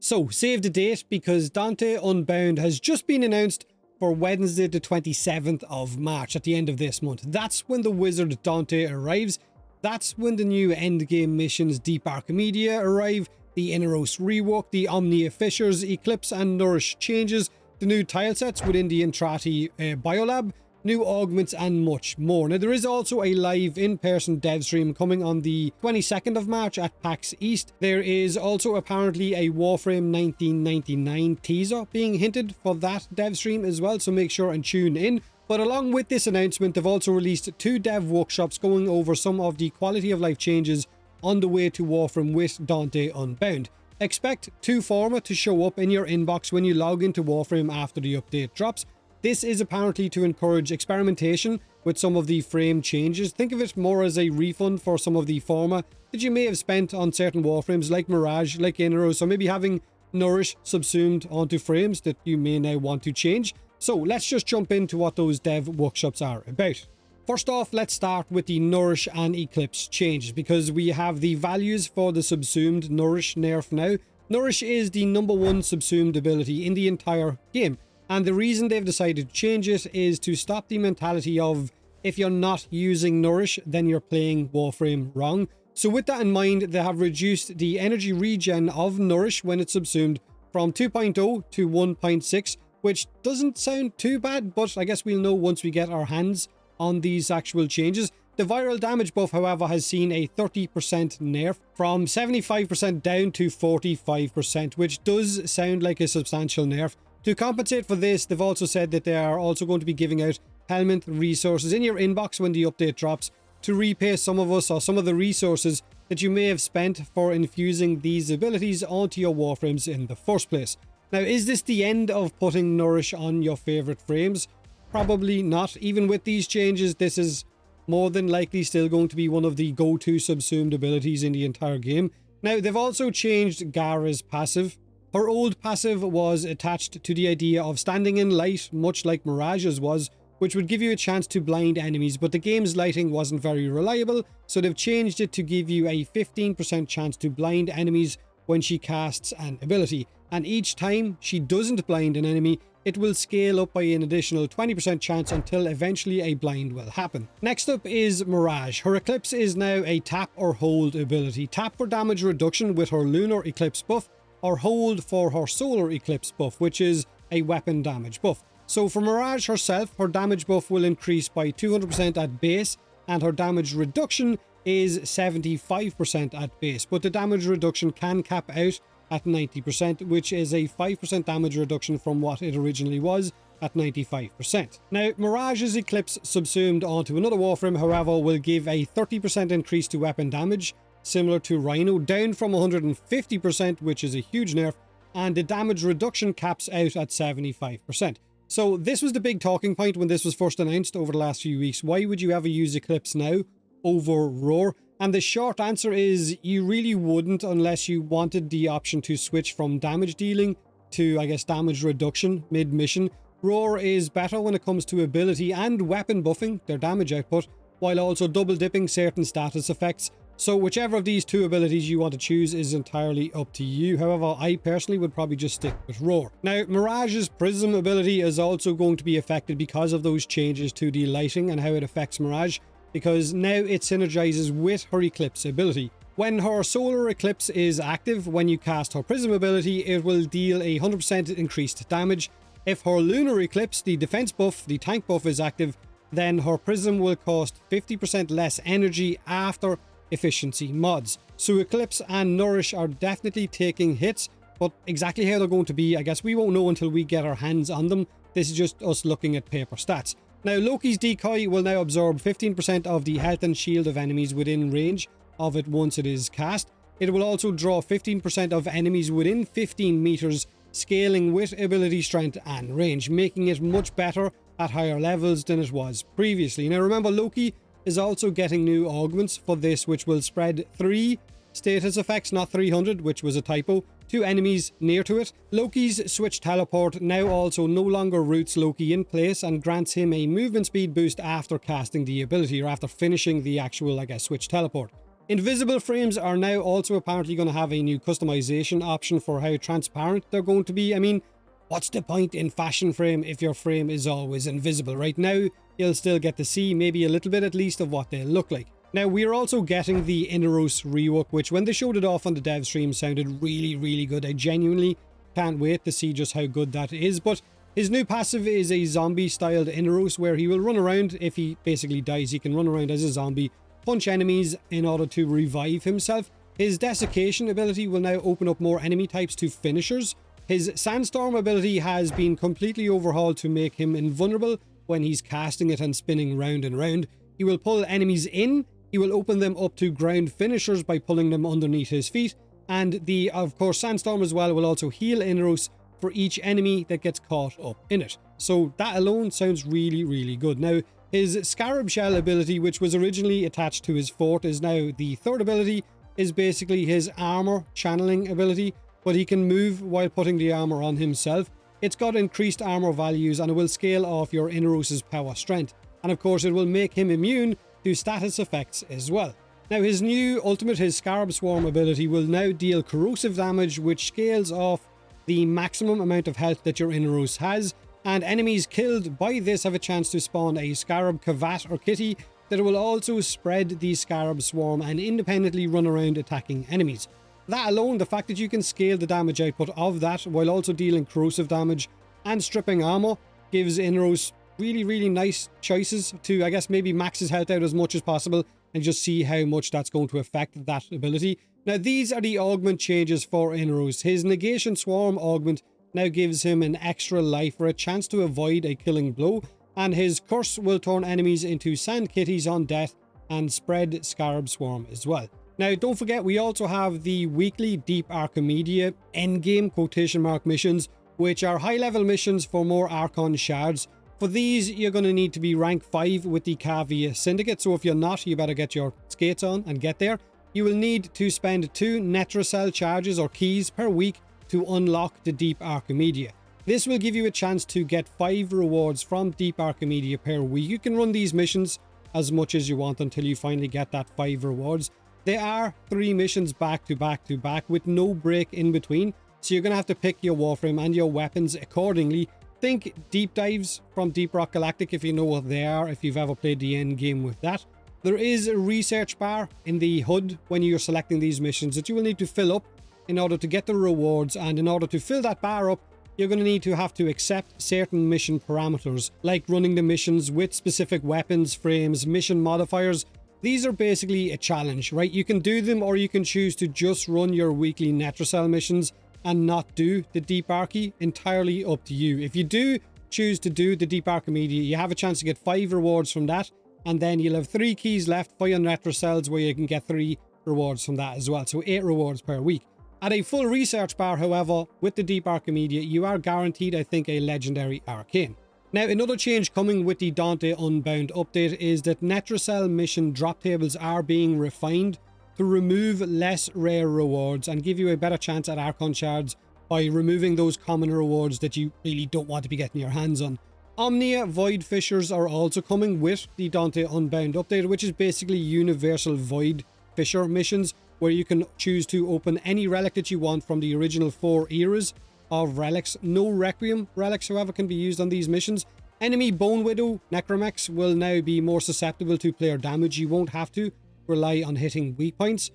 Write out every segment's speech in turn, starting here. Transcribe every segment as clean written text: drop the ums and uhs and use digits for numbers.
So, save the date because Dante Unbound has just been announced for Wednesday the 27th of March at the end of this month. That's when the wizard Dante arrives. That's when the new Endgame missions Deep Archimedea arrive, the Inaros Rework, the Omnia Fissures, Eclipse and Nourish changes, the new tile sets within the Entrati Biolab, new augments and much more. Now there is also a live in-person dev stream coming on the 22nd of March at PAX East. There is also apparently a Warframe 1999 teaser being hinted for that dev stream as well, so make sure and tune in. But along with this announcement, they've also released 2 dev workshops going over some of the quality of life changes on the way to Warframe with Dante Unbound. Expect 2 forma to show up in your inbox when you log into Warframe after the update drops. This is apparently to encourage experimentation with some of the frame changes. Think of it more as a refund for some of the forma that you may have spent on certain Warframes like Mirage, like Inaros, or maybe having Nourish subsumed onto frames that you may now want to change. So let's just jump into what those dev workshops are about. First off, let's start with the Nourish and Eclipse changes because we have the values for the subsumed Nourish nerf now. Nourish is the #1 subsumed ability in the entire game. And the reason they've decided to change it is to stop the mentality of if you're not using Nourish, then you're playing Warframe wrong. So with that in mind, they have reduced the energy regen of Nourish when it's subsumed from 2.0 to 1.6, which doesn't sound too bad, but I guess we'll know once we get our hands on these actual changes. The viral damage buff, however, has seen a 30% nerf from 75% down to 45%, which does sound like a substantial nerf. To compensate for this, they've also said that they are also going to be giving out helmet resources in your inbox when the update drops to repay some of us or some of the resources that you may have spent for infusing these abilities onto your Warframes in the first place. Now, is this the end of putting Nourish on your favorite frames? Probably not. Even with these changes, this is more than likely still going to be one of the go-to subsumed abilities in the entire game. Now, they've also changed Gara's passive. Her old passive was attached to the idea of standing in light, much like Mirage's was, which would give you a chance to blind enemies, but the game's lighting wasn't very reliable, so they've changed it to give you a 15% chance to blind enemies when she casts an ability. And each time she doesn't blind an enemy, it will scale up by an additional 20% chance until eventually a blind will happen. Next up is Mirage. Her Eclipse is now a tap or hold ability. Tap for damage reduction with her Lunar Eclipse buff, or hold for her Solar Eclipse buff, which is a weapon damage buff. So for Mirage herself, her damage buff will increase by 200% at base, and her damage reduction is 75% at base, but the damage reduction can cap out at 90%, which is a 5% damage reduction from what it originally was at 95%. Now, Mirage's Eclipse subsumed onto another Warframe, however, will give a 30% increase to weapon damage, similar to Rhino, down from 150%, which is a huge nerf, and the damage reduction caps out at 75%. So this was the big talking point when this was first announced over the last few weeks. Why would you ever use Eclipse now over Roar? And the short answer is you really wouldn't unless you wanted the option to switch from damage dealing to, I guess, damage reduction mid-mission. Roar is better when it comes to ability and weapon buffing, their damage output, while also double dipping certain status effects. So whichever of these 2 abilities you want to choose is entirely up to you. However, I personally would probably just stick with Roar. Now, Mirage's Prism ability is also going to be affected because of those changes to the lighting and how it affects Mirage, because now it synergizes with her Eclipse ability. When her Solar Eclipse is active, when you cast her Prism ability, it will deal a 100% increased damage. If her Lunar Eclipse, the defense buff, the tank buff, is active, then her Prism will cost 50% less energy after efficiency mods. So Eclipse and Nourish are definitely taking hits, but exactly how they're going to be, I guess we won't know until we get our hands on them. This is just us looking at paper stats. Now, Loki's Decoy will now absorb 15% of the health and shield of enemies within range of it once it is cast. It will also draw 15% of enemies within 15 meters, scaling with ability strength and range, making it much better at higher levels than it was previously. Now remember, Loki is also getting new augments for this, which will spread 3 status effects, not 300, which was a typo, to enemies near to it. Loki's switch teleport now also no longer roots Loki in place and grants him a movement speed boost after casting the ability, or after finishing the actual, I guess, switch teleport. Invisible frames are now also apparently going to have a new customization option for how transparent they're going to be. I mean, what's the point in fashion frame if your frame is always invisible? Right now, you'll still get to see maybe a little bit at least of what they look like. Now, we're also getting the Inaros Rework, which when they showed it off on the dev stream sounded really, really good. I genuinely can't wait to see just how good that is. But his new passive is a zombie-styled Inaros, where he will run around. If he basically dies, he can run around as a zombie, punch enemies in order to revive himself. His desiccation ability will now open up more enemy types to finishers. His sandstorm ability has been completely overhauled to make him invulnerable when he's casting it and spinning round and round. He will pull enemies in. He will open them up to ground finishers by pulling them underneath his feet. And the, of course, Sandstorm as well will also heal Inaros for each enemy that gets caught up in it. So that alone sounds really, really good. Now, his Scarab Shell ability, which was originally attached to his fort, is now the third ability, is basically his armor channeling ability, but he can move while putting the armor on himself. It's got increased armor values and it will scale off your Inaros' power strength. And of course, it will make him immune to status effects as well. Now, his new ultimate, his Scarab Swarm ability, will now deal corrosive damage, which scales off the maximum amount of health that your Inaros has, and enemies killed by this have a chance to spawn a Scarab Kavat or Kitty that will also spread the Scarab Swarm and independently run around attacking enemies. That alone, the fact that you can scale the damage output of that while also dealing corrosive damage and stripping armor, gives Inaros really, really nice choices to, I guess, maybe max his health out as much as possible and just see how much that's going to affect that ability. Now, these are the augment changes for Inaros. His Negation Swarm augment now gives him an extra life or a chance to avoid a killing blow, and his Curse will turn enemies into Sand Kitties on death and spread Scarab Swarm as well. Now, don't forget, we also have the weekly Deep Archimedea Endgame quotation mark missions, which are high-level missions for more Archon shards. For these, you're going to need to be rank 5 with the Cavia Syndicate, so if you're not, you better get your skates on and get there. You will need to spend 2 Netracell charges or keys per week to unlock the Deep Archimedea. This will give you a chance to get 5 rewards from Deep Archimedea per week. You can run these missions as much as you want until you finally get that 5 rewards. They are 3 missions back to back to back with no break in between, so you're going to have to pick your Warframe and your weapons accordingly. Think deep dives from Deep Rock Galactic if you know what they are, if you've ever played the end game with that. There is a research bar in the HUD when you're selecting these missions that you will need to fill up in order to get the rewards, and in order to fill that bar up, you're going to need to have to accept certain mission parameters, like running the missions with specific weapons, frames, mission modifiers. These are basically a challenge, right? You can do them, or you can choose to just run your weekly Netracell missions and not do the Deep Archie. Entirely up to you. If you do choose to do the Deep Archimedea, you have a chance to get 5 rewards from that, and then you'll have 3 keys left for your Netracells where you can get 3 rewards from that as well, so 8 rewards per week. At a full research bar, however, with the Deep Archimedea, you are guaranteed, I think, a legendary arcane. Now, another change coming with the Dante Unbound update is that Netracell mission drop tables are being refined to remove less rare rewards and give you a better chance at Archon shards by removing those common rewards that you really don't want to be getting your hands on. Omnia Void Fishers are also coming with the Dante Unbound update, which is basically universal Void Fisher missions, where you can choose to open any relic that you want from the original 4 eras of relics. No Requiem relics, however, can be used on these missions. Enemy Bone Widow Necromex will now be more susceptible to player damage. You won't have to rely on hitting weak points.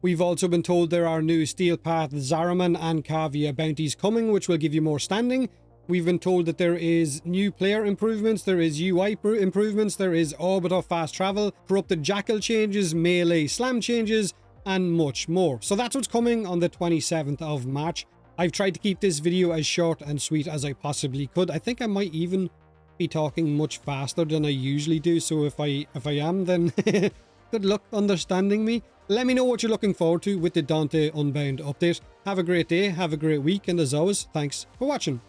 We've also been told there are new Steel Path Zaraman and Cavia bounties coming, which will give you more standing. We've been told that there is new player improvements, there is UI improvements, there is Orbiter fast travel, corrupted jackal changes, melee slam changes, and much more. So that's what's coming on the 27th of March. I've tried to keep this video as short and sweet as I possibly could. I think I might even be talking much faster than I usually do, so if I am, then good luck understanding me. Let me know what you're looking forward to with the Dante Unbound update. Have a great day, have a great week, and as always, thanks for watching.